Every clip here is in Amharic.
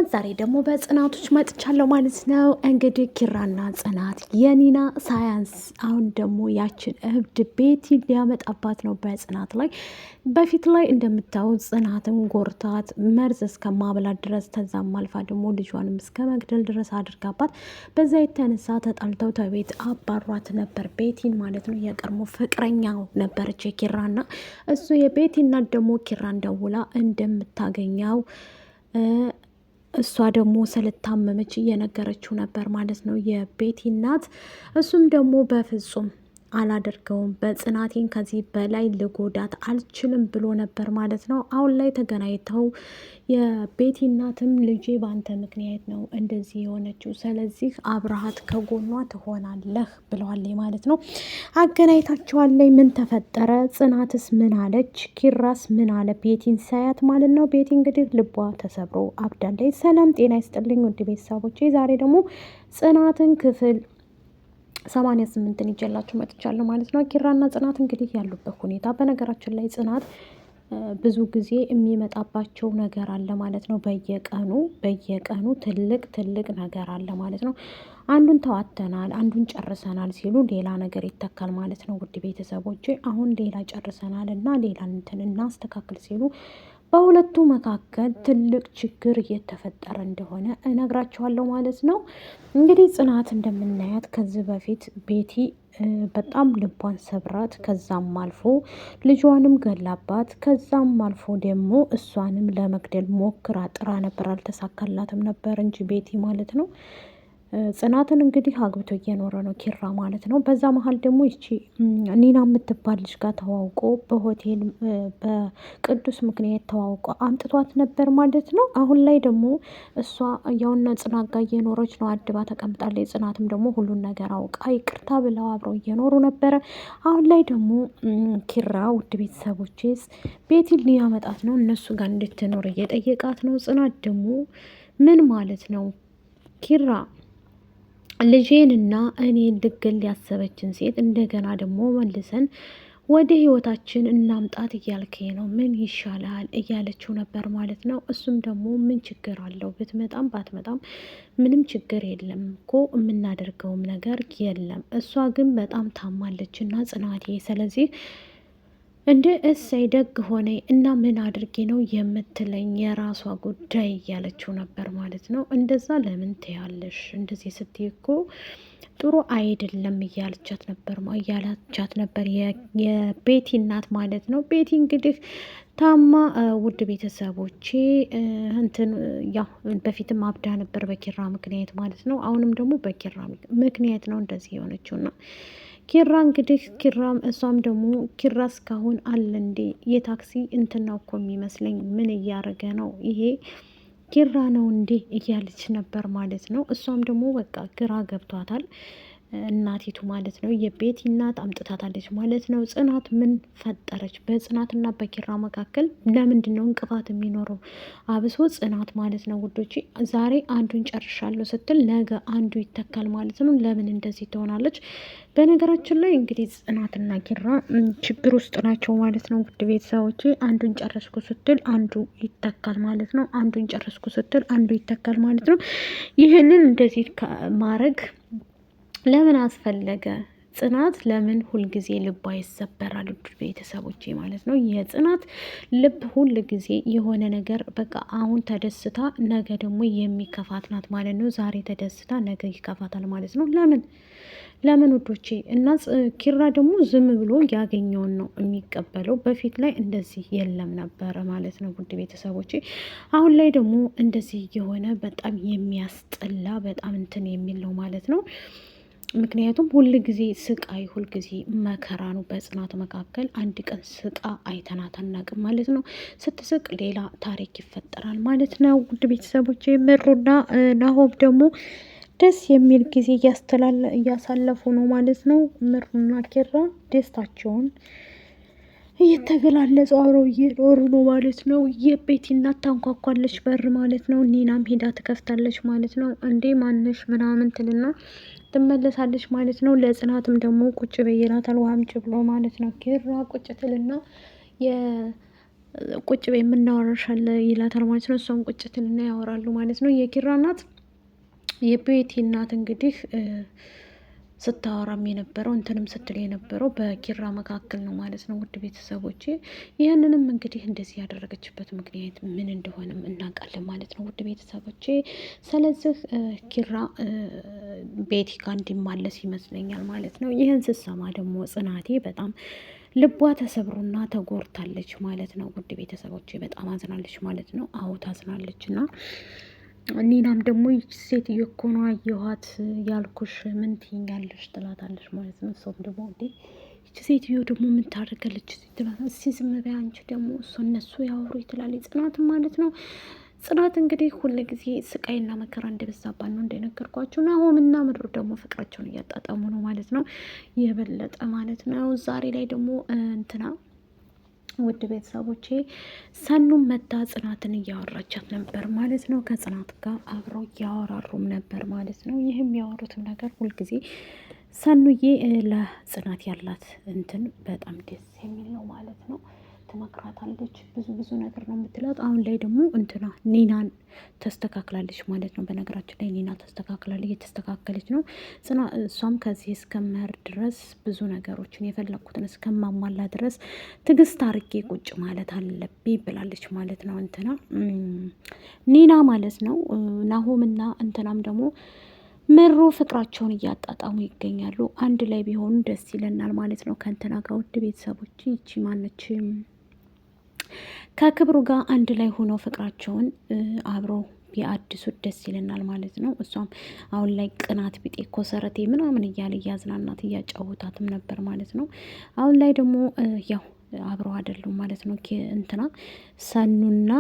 ዛሬ ደግሞ በጽናቶች መጥቻለሁ ማለት ነው። እንግዲህ ኪራና ጽናት የኒና ሳያንስ አሁን ደግሞ ያችን እብድ ቤቲ ሊያመጣባት ነው በጽናት ላይ። በፊት ላይ እንደምታዩት ጽናትን ጎርታት መርዝ እስከ ማብላት ድረስ ተዛም አልፋ ደግሞ ልጇንም እስከ መግደል ድረስ አድርጋባት በዛ የተነሳ ተጣልተው ተቤት አባሯት ነበር ቤቲን ማለት ነው። የቀድሞ ፍቅረኛው ነበረች የኪራና እሱ የቤቲ እናት ደግሞ ኪራን ደውላ እንደምታገኘው እሷ ደግሞ ስለታመመች እየነገረችው ነበር ማለት ነው የቤቲ እናት። እሱም ደግሞ በፍጹም አላደርገውም በጽናቴን ከዚህ በላይ ልጎዳት አልችልም ብሎ ነበር ማለት ነው። አሁን ላይ ተገናኝተው የቤቲ እናትም ልጄ በአንተ ምክንያት ነው እንደዚህ የሆነችው፣ ስለዚህ አብረሃት ከጎኗ ትሆናለህ ብለዋለች ማለት ነው። አገናኝታቸዋለች። ምን ተፈጠረ? ጽናትስ ምን አለች? ኪራስ ምን አለ? ቤቲን ሳያት ማለት ነው። ቤቲ እንግዲህ ልቧ ተሰብሮ አብዳለች። ሰላም ጤና ይስጥልኝ ውድ ቤተሰቦቼ፣ ዛሬ ደግሞ ጽናትን ክፍል 88ን ይዤላችሁ መጥቻለሁ ማለት ነው። ኪራና ጽናት እንግዲህ ያሉበት ሁኔታ፣ በነገራችን ላይ ጽናት ብዙ ጊዜ የሚመጣባቸው ነገር አለ ማለት ነው። በየቀኑ ትልቅ ነገር አለ ማለት ነው። አንዱን ተዋተናል፣ አንዱን ጨርሰናል ሲሉ ሌላ ነገር ይተካል ማለት ነው። ውድ ቤተሰቦቼ አሁን ሌላ ጨርሰናል እና ሌላ እንትን እናስተካክል ሲሉ በሁለቱ መካከል ትልቅ ችግር እየተፈጠረ እንደሆነ እነግራችኋለሁ ማለት ነው። እንግዲህ ጽናት እንደምናያት ከዚህ በፊት ቤቲ በጣም ልቧን ሰብራት፣ ከዛም አልፎ ልጇንም ገላባት፣ ከዛም አልፎ ደግሞ እሷንም ለመግደል ሞክራ ጥራ ነበር። አልተሳካላትም ነበር እንጂ ቤቲ ማለት ነው። ጽናትን እንግዲህ አግብቶ እየኖረ ነው ኪራ ማለት ነው። በዛ መሀል ደግሞ ይቺ ኒና የምትባል ልጅ ጋር ተዋውቆ በሆቴል በቅዱስ ምክንያት ተዋውቆ አምጥቷት ነበር ማለት ነው። አሁን ላይ ደግሞ እሷ ያውና ጽናት ጋር እየኖረች ነው፣ አድባ ተቀምጣለች። ጽናትም ደግሞ ሁሉን ነገር አውቃ ይቅርታ ብለው አብረው እየኖሩ ነበረ። አሁን ላይ ደግሞ ኪራ ውድ ቤተሰቦቼስ ቤቲን ሊያመጣት ነው፣ እነሱ ጋር እንድትኖር እየጠየቃት ነው። ጽናት ደግሞ ምን ማለት ነው ኪራ ልጄንና እኔን ልገል ያሰበችን ሴት እንደገና ደግሞ መልሰን ወደ ህይወታችን እናምጣት እያልከኝ ነው? ምን ይሻላል እያለችው ነበር ማለት ነው። እሱም ደግሞ ምን ችግር አለው ብትመጣም ባትመጣም ምንም ችግር የለም እኮ የምናደርገውም ነገር የለም። እሷ ግን በጣም ታማለች እና ጽናቴ፣ ስለዚህ እንደ እሰይ ደግ ሆነ እና ምን አድርጌ ነው የምትለኝ? የራሷ ጉዳይ እያለችው ነበር ማለት ነው። እንደዛ ለምን ትያለሽ? እንደዚህ ስትይ እኮ ጥሩ አይደለም እያለቻት ነበር የቤቲ እናት ማለት ነው። ቤቲ እንግዲህ ታማ ውድ ቤተሰቦቼ እንትን ያው በፊትም አብዳ ነበር በኪራ ምክንያት ማለት ነው። አሁንም ደግሞ በኪራ ምክንያት ነው እንደዚህ የሆነችውና ኪራ እንግዲህ ኪራም እሷም ደግሞ ኪራ እስካሁን አለ እንዴ? የታክሲ እንትን ነው እኮ የሚመስለኝ፣ ምን እያደረገ ነው ይሄ ኪራ ነው እንዴ እያለች ነበር ማለት ነው። እሷም ደግሞ በቃ ግራ ገብቷታል እናቲቱ ማለት ነው። የቤቲ እናት አምጥታታለች ማለት ነው። ጽናት ምን ፈጠረች? በጽናትና በኪራ መካከል ለምንድን ነው እንቅፋት የሚኖረው? አብሶ ጽናት ማለት ነው ውዶቼ፣ ዛሬ አንዱን ጨርሻለሁ ስትል ነገ አንዱ ይተካል ማለት ነው። ለምን እንደዚህ ትሆናለች? በነገራችን ላይ እንግዲህ ጽናትና ኪራ ችግር ውስጥ ናቸው ማለት ነው። ውድ ቤተሰቦቼ አንዱን ጨረስኩ ስትል አንዱ ይተካል ማለት ነው። አንዱን ጨረስኩ ስትል አንዱ ይተካል ማለት ነው። ይህንን እንደዚህ ማድረግ ለምን አስፈለገ? ጽናት ለምን ሁልጊዜ ልቧ ይሰበራል? ውድ ቤተሰቦቼ ማለት ነው። የጽናት ልብ ሁል ጊዜ የሆነ ነገር በቃ አሁን ተደስታ ነገ ደግሞ የሚከፋት ናት ማለት ነው። ዛሬ ተደስታ ነገ ይከፋታል ማለት ነው። ለምን ውዶቼ? እና ኪራ ደግሞ ዝም ብሎ ያገኘውን ነው የሚቀበለው። በፊት ላይ እንደዚህ የለም ነበረ ማለት ነው ውድ ቤተሰቦቼ። አሁን ላይ ደግሞ እንደዚህ የሆነ በጣም የሚያስጠላ በጣም እንትን የሚል ነው ማለት ነው። ምክንያቱም ሁል ጊዜ ስቃይ፣ ሁል ጊዜ መከራ ነው በጽናት መካከል። አንድ ቀን ስቃ አይተናት አናውቅም ማለት ነው። ስትስቅ ሌላ ታሪክ ይፈጠራል ማለት ነው። ውድ ቤተሰቦች ምሩና ናሆም ደግሞ ደስ የሚል ጊዜ እያሳለፉ ነው ማለት ነው። ምሩና ኪራ ደስታቸውን እየተገላለጹ አብረው እየኖሩ ነው ማለት ነው። የቤቲ እናት ታንኳኳለች በር ማለት ነው። ኒናም ሄዳ ትከፍታለች ማለት ነው። እንዴ ማነሽ ምናምን ትልና ትመለሳለች ማለት ነው። ለጽናትም ደግሞ ቁጭ በይላታል ውሃ አምጪ ብሎ ማለት ነው። ኪራ ቁጭ ትልና ቁጭ በይ የምናወራሻለ ይላታል ማለት ነው። እሷም ቁጭ ትልና ያወራሉ ማለት ነው። የኪራ እናት የቤቲ እናት እንግዲህ ስታወራም የነበረው እንትንም ስትል የነበረው በኪራ መካከል ነው ማለት ነው። ውድ ቤተሰቦቼ ይህንንም እንግዲህ እንደዚህ ያደረገችበት ምክንያት ምን እንደሆነም እናውቃለን ማለት ነው። ውድ ቤተሰቦቼ ስለዚህ ኪራ ቤቲ ጋር እንዲማለስ ይመስለኛል ማለት ነው። ይህን ስሰማ ደግሞ ጽናቴ በጣም ልቧ ተሰብሮና ተጎርታለች ማለት ነው። ውድ ቤተሰቦቼ በጣም አዝናለች ማለት ነው። አዎ ታዝናለች እና ኒናም ደግሞ ይች ሴትዮ እኮ ነው አየኋት ያልኩሽ ምን ትይኛለሽ ትላታለች ማለት ነው። እሷም ደግሞ እንዴ ይች ሴትዮ ደግሞ ምን ታደርጋለች ትላታለች። እስኪ ዝም በይ አንቺ ደግሞ እነሱ ያወሩ ትላለች ጽናትም ማለት ነው። ጽናት እንግዲህ ሁል ጊዜ ስቃይና መከራ እንደበዛባት ነው እንደነገርኳቸው። ናሆምና ምድሩ ደግሞ ፍቅራቸውን እያጣጣሙ ነው ማለት ነው የበለጠ ማለት ነው። ዛሬ ላይ ደግሞ እንትና ውድ ቤተሰቦቼ ሰኑም መታ ጽናትን እያወራቻት ነበር ማለት ነው። ከጽናት ጋር አብረው እያወራሩም ነበር ማለት ነው። ይህም ያወሩትም ነገር ሁልጊዜ ሰኑዬ ለጽናት ያላት እንትን በጣም ደስ የሚል ነው ማለት ነው። ትመክራታለች፣ ብዙ ነገር ነው የምትላት። አሁን ላይ ደግሞ እንትና ኒናን ተስተካክላለች ማለት ነው። በነገራችን ላይ ኒና ተስተካክላለች፣ እየተስተካከለች ነው። እሷም ከዚህ እስከመር ድረስ ብዙ ነገሮችን የፈለግኩትን እስከማሟላ ድረስ ትዕግስት አርጌ ቁጭ ማለት አለብኝ ብላለች ማለት ነው። እንትና ኒና ማለት ነው። ናሆምና እንትናም ደግሞ ምሩ ፍቅራቸውን እያጣጣሙ ይገኛሉ። አንድ ላይ ቢሆኑ ደስ ይለናል ማለት ነው። ከእንትና ጋር ውድ ቤተሰቦች ይቺ ማነች ከክብሩ ጋር አንድ ላይ ሆነው ፍቅራቸውን አብረው ቢያድሱት ደስ ይለናል ማለት ነው። እሷም አሁን ላይ ቅናት ቢጤ ኮሰረቴ ምናምን እያለ እያዝናናት እያጫወታትም ነበር ማለት ነው። አሁን ላይ ደግሞ ያው አብረው አይደሉም ማለት ነው። እንትና ሰኑና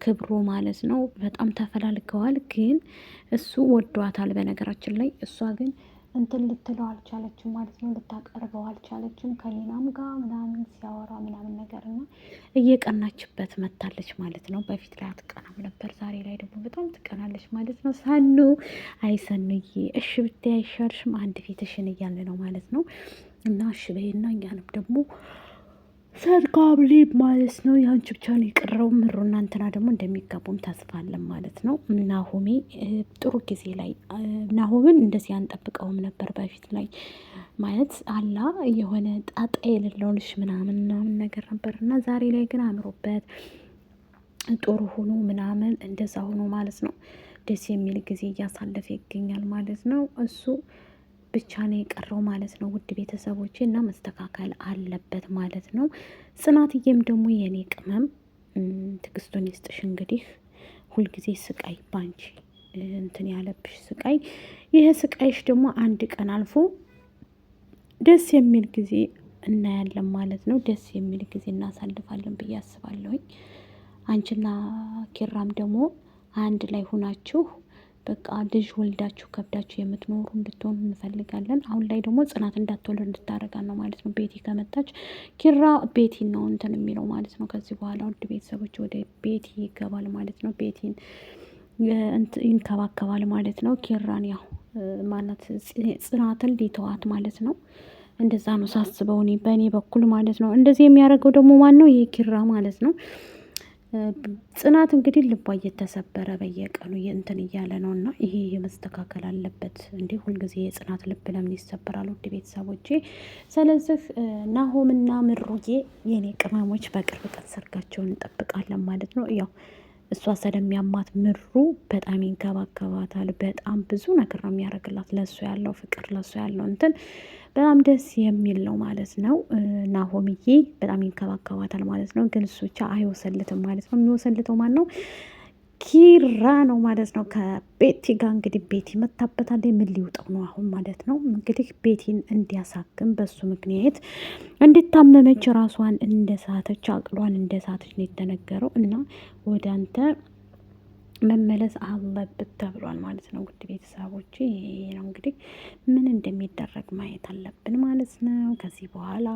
ክብሩ ማለት ነው በጣም ተፈላልገዋል። ግን እሱ ወዷታል በነገራችን ላይ እሷ ግን እንትን ልትለው አልቻለችም ማለት ነው። ልታቀርበው አልቻለችም። ከሌላም ጋር ምናምን ሲያወራ ምናምን ነገር እና እየቀናችበት መታለች ማለት ነው። በፊት ላይ አትቀናም ነበር፣ ዛሬ ላይ ደግሞ በጣም ትቀናለች ማለት ነው። ሰኑ አይ ሰኑዬ እሺ ብታይ አይሻልሽም? አንድ ፊትሽን እያለ ነው ማለት ነው። እና እሺ በይና እኛንም ደግሞ ሰርጋብሌ ማለት ነው። የአንቺ ብቻ ነው የቀረው። ምሩና እንትና ደግሞ እንደሚጋቡም ተስፋለን ማለት ነው። ናሆሜ ጥሩ ጊዜ ላይ ናሆምን እንደዚህ አንጠብቀውም ነበር በፊት ላይ ማለት አላ የሆነ ጣጣ የሌለው ልጅ ምናምን ነገር ነበር እና ዛሬ ላይ ግን አምሮበት ጥሩ ሆኖ ምናምን እንደዛ ሆኖ ማለት ነው ደስ የሚል ጊዜ እያሳለፈ ይገኛል ማለት ነው። እሱ ብቻ ነው የቀረው ማለት ነው። ውድ ቤተሰቦቼ እና መስተካከል አለበት ማለት ነው። ጽናትዬም ደግሞ የኔ ቅመም ትዕግስቱን ይስጥሽ። እንግዲህ ሁልጊዜ ስቃይ ባንቺ እንትን ያለብሽ ስቃይ፣ ይህ ስቃይሽ ደግሞ አንድ ቀን አልፎ ደስ የሚል ጊዜ እናያለን ማለት ነው። ደስ የሚል ጊዜ እናሳልፋለን ብዬ አስባለሁኝ። አንቺና ኪራም ደግሞ አንድ ላይ ሁናችሁ በቃ ልጅ ወልዳችሁ ከብዳችሁ የምትኖሩ እንድትሆኑ እንፈልጋለን። አሁን ላይ ደግሞ ጽናት እንዳትወልድ እንድታረጋ ነው ማለት ነው። ቤቲ ከመጣች ኪራ ቤቲን ነው እንትን የሚለው ማለት ነው። ከዚህ በኋላ ውድ ቤተሰቦች ወደ ቤቲ ይገባል ማለት ነው። ቤቲን ይንከባከባል ማለት ነው። ኪራን ያው ማናት ጽናትን ሊተዋት ማለት ነው። እንደዛ ነው ሳስበው እኔ በእኔ በኩል ማለት ነው። እንደዚህ የሚያደርገው ደግሞ ማን ነው? ይሄ ኪራ ማለት ነው። ጽናት እንግዲህ ልቧ እየተሰበረ በየቀኑ እንትን እያለ ነው እና ይሄ የመስተካከል አለበት። እንዲህ ሁልጊዜ የጽናት ልብ ለምን ይሰበራል? ውድ ቤተሰቦቼ ስለዚህ ናሆምና ምሩዬ የኔ ቅመሞች በቅርብ ቀን ሰርጋቸውን እንጠብቃለን ማለት ነው። ያው እሷ ስለሚያማት ምሩ በጣም ይንከባከባታል። በጣም ብዙ ነገር ነው የሚያደርግላት። ለእሱ ያለው ፍቅር ለእሱ ያለው እንትን በጣም ደስ የሚል ነው ማለት ነው። ናሆምዬ በጣም ይንከባከባታል ማለት ነው። ግን እሱ ብቻ አይወሰልትም ማለት ነው። የሚወሰልተው ማን ነው? ኪራ ነው ማለት ነው። ከቤቲ ጋር እንግዲህ ቤቲ መታበታል። ምን ሊውጠው ነው አሁን ማለት ነው? እንግዲህ ቤቲን እንዲያሳክም በሱ ምክንያት እንድታመመች ራሷን እንደሳተች አቅሏን እንደሳተች ነው የተነገረው እና ወደ አንተ መመለስ አለበት ተብሏል ማለት ነው። ውድ ቤተሰቦች ይሄ ነው እንግዲህ ምን እንደሚደረግ ማየት አለብን ማለት ነው። ከዚህ በኋላ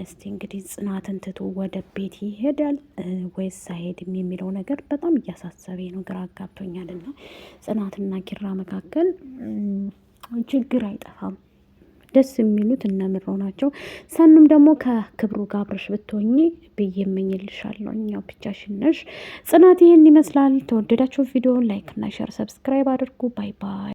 እስቲ እንግዲህ ጽናትን ትቶ ወደ ቤት ይሄዳል ወይስ አይሄድም የሚለው ነገር በጣም እያሳሰበኝ ነው፣ ግራ አጋብቶኛል። እና ጽናትና ኪራ መካከል ችግር አይጠፋም። ደስ የሚሉት እነ ምሮ ናቸው። ሰኑም ደግሞ ከክብሩ ጋር አብረሽ ብትሆኚ ብዬ እመኝልሻለሁ። እኛው ብቻሽን ነሽ። ጽናት ይህን ይመስላል። ተወደዳችሁ ቪዲዮን ላይክ እና ሼር ሰብስክራይብ አድርጉ። ባይ ባይ።